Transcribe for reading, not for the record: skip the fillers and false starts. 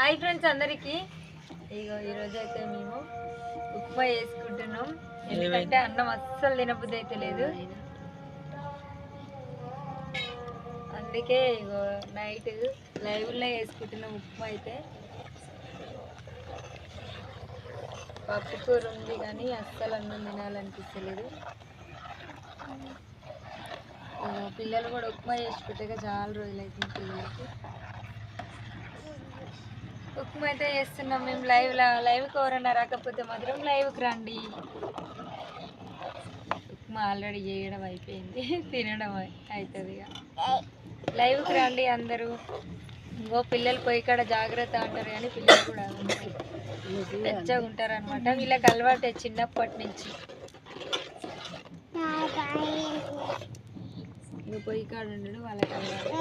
Hi friends అందరికి. ఇగో ఈరోజు అయితే మేము ఉప్మా వేసుకుంటున్నాం. ఎందుకంటే అన్నం అస్సలు తినబుద్ధి అయితే లేదు. అందుకే ఇగో నైట్ లైవ్లో వేసుకుంటున్నాం ఉప్మా. అయితే పప్పు కూర ఉంది కానీ అస్సలు అన్నం తినాలనిపిస్తలేదు. పిల్లలు కూడా ఉప్మా చేసి పెట్టాక చాలా రోజులు అవుతుంది. పిల్లలకి ఉప్మా అయితే చేస్తున్నాం మేము. లైవ్కి ఎవరన్నా రాకపోతే మాత్రం లైవ్కి రండి. ఉప్మా ఆల్రెడీ చేయడం అయిపోయింది, తినడం అవుతుంది. ఇక లైవ్కి రండి అందరూ. ఇంకో పిల్లలు పోయి కాడ జాగ్రత్త అంటారు కానీ పిల్లలు కూడా వెచ్చగా ఉంటారు అనమాట. వీళ్ళకి అలవాటే చిన్నప్పటి నుంచి. ఇంక పొయ్యి కాడ ఉండడం వాళ్ళకి అలవాటు.